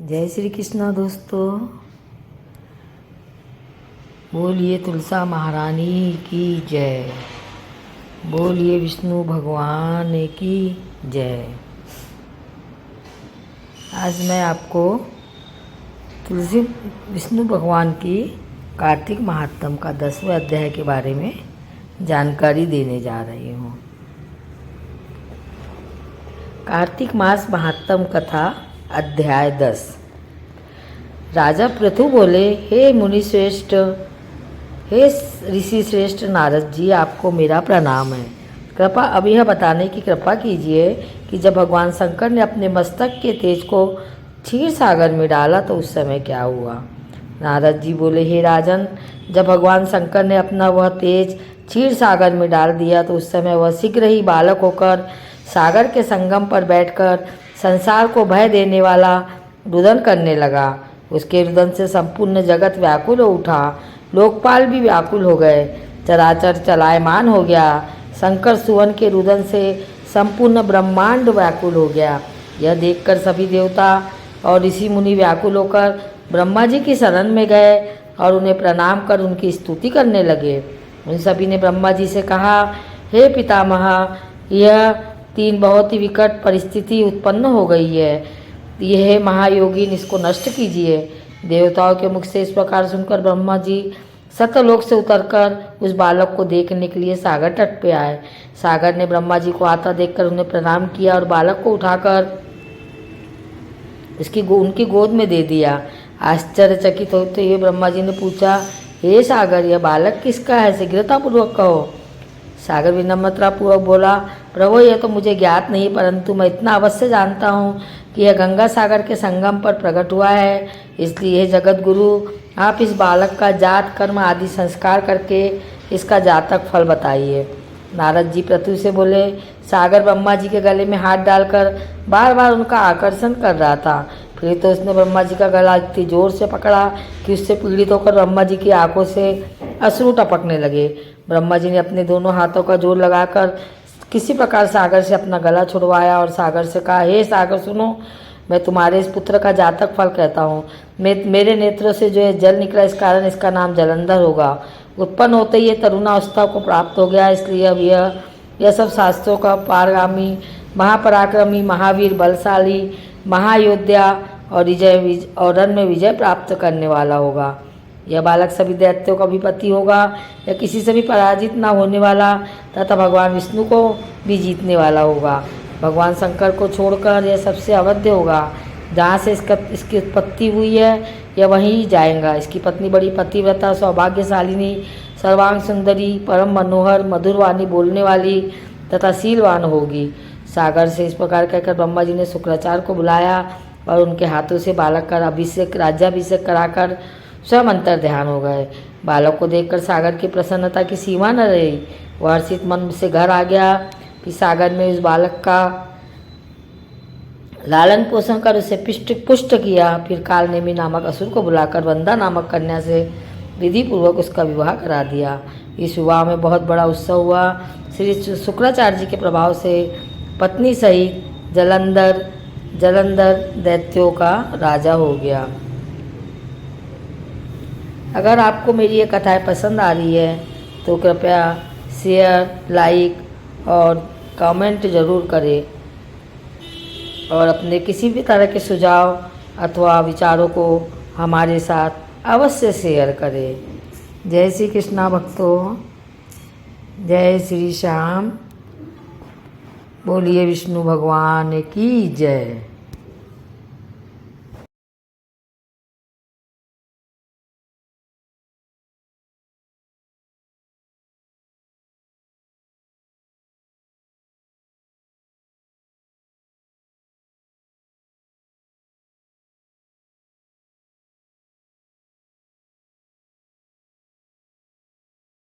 जय श्री कृष्णा दोस्तों। बोलिए तुलसा महारानी की जय। बोलिए विष्णु भगवान की जय। आज मैं आपको तुलसी विष्णु भगवान की कार्तिक महात्म का 10वें अध्याय के बारे में जानकारी देने जा रही हूँ। कार्तिक मास महात्म कथा अध्याय 10। राजा पृथु बोले, हे मुनि श्रेष्ठ, हे ऋषि श्रेष्ठ नारद जी, आपको मेरा प्रणाम है। कृपा अब यह बताने की कृपा कीजिए कि जब भगवान शंकर ने अपने मस्तक के तेज को क्षीर सागर में डाला तो उस समय क्या हुआ। नारद जी बोले, हे राजन, जब भगवान शंकर ने अपना वह तेज क्षीर सागर में डाल दिया तो उस समय वह शीघ्र ही बालक होकर सागर के संगम पर बैठकर संसार को भय देने वाला रुदन करने लगा। उसके रुदन से संपूर्ण जगत व्याकुल हो उठा, लोकपाल भी व्याकुल हो गए, चराचर चलायमान हो गया। शंकर सुवन के रुदन से संपूर्ण ब्रह्मांड व्याकुल हो गया। यह देखकर सभी देवता और ऋषि मुनि व्याकुल होकर ब्रह्मा जी की शरण में गए और उन्हें प्रणाम कर उनकी स्तुति करने लगे। उन सभी ने ब्रह्मा जी से कहा, हे पितामह, यह तीन बहुत ही विकट परिस्थिति उत्पन्न हो गई है। यह महायोगी इसको नष्ट कीजिए। देवताओं के मुख से इस प्रकार सुनकर ब्रह्मा जी सतलोक से उतरकर उस बालक को देखने के लिए सागर तट पे आए। सागर ने ब्रह्मा जी को आता देखकर उन्हें प्रणाम किया और बालक को उठाकर उनकी गोद में दे दिया। आश्चर्यचकित होते हुए ब्रह्मा जी ने पूछा, हे सागर, यह बालक किसका है? शीघ्रतापूर्वक कहो। सागर विनम्रतापूर्वक बोला, प्रभु, यह तो मुझे ज्ञात नहीं, परंतु मैं इतना अवश्य जानता हूँ कि यह गंगा सागर के संगम पर प्रकट हुआ है। इसलिए जगत गुरु, आप इस बालक का जात कर्म आदि संस्कार करके इसका जातक फल बताइए। नारद जी पृथु से बोले, सागर ब्रह्मा जी के गले में हाथ डालकर बार बार उनका आकर्षण कर रहा था। फिर तो उसने ब्रह्मा जी का गला इतनी जोर से पकड़ा कि उससे पीड़ित होकर ब्रह्मा जी की आंखों से अश्रु टपकने लगे। ब्रह्मा जी ने अपने दोनों हाथों का जोर लगाकर किसी प्रकार सागर से अपना गला छुड़वाया और सागर से कहा, हे सागर सुनो, मैं तुम्हारे इस पुत्र का जातक फल कहता हूँ। मेरे नेत्रों से जो है जल निकला, इस कारण इसका नाम जलंधर होगा। उत्पन्न होते ही ये तरुणावस्था को प्राप्त हो गया, इसलिए अब यह सब शास्त्रों का पारगामी, महापराक्रमी, महावीर, बलशाली, महायोद्धा और रण में विजय प्राप्त करने वाला होगा। यह बालक सभी दैत्यों का भी पति होगा। यह किसी से भी पराजित न होने वाला तथा भगवान विष्णु को भी जीतने वाला होगा। भगवान शंकर को छोड़कर यह सबसे अवध्य होगा। जहाँ से इसकी उत्पत्ति हुई है यह वहीं जाएगा। इसकी पत्नी बड़ी पतिव्रता, सौभाग्यशालिनी, सर्वांग सुंदरी, परम मनोहर, मधुर वाणी बोलने वाली तथा शीलवान होगी। सागर से इस प्रकार कहकर ब्रह्मा जी ने शुक्राचार्य को बुलाया और उनके हाथों से बालक का राज्याभिषेक कराकर स्वयं अंतर ध्यान हो गए। बालक को देखकर सागर की प्रसन्नता की सीमा न रही। वह हर्षित मन से घर आ गया। फिर सागर में उस बालक का लालन पोषण कर उसे पुष्ट किया। फिर कालनेमी नामक असुर को बुलाकर वंदा नामक कन्या से विधि पूर्वक उसका विवाह करा दिया। इस विवाह में बहुत बड़ा उत्सव हुआ। श्री शुक्राचार्य जी के प्रभाव से पत्नी सहित जलंधर दैत्यों का राजा हो गया। अगर आपको मेरी ये कथाएं पसंद आ रही है तो कृपया शेयर, लाइक और कमेंट ज़रूर करें और अपने किसी भी तरह के सुझाव अथवा विचारों को हमारे साथ अवश्य शेयर करें। जय श्री कृष्णा भक्तों, जय श्री श्याम। बोलिए विष्णु भगवान की जय।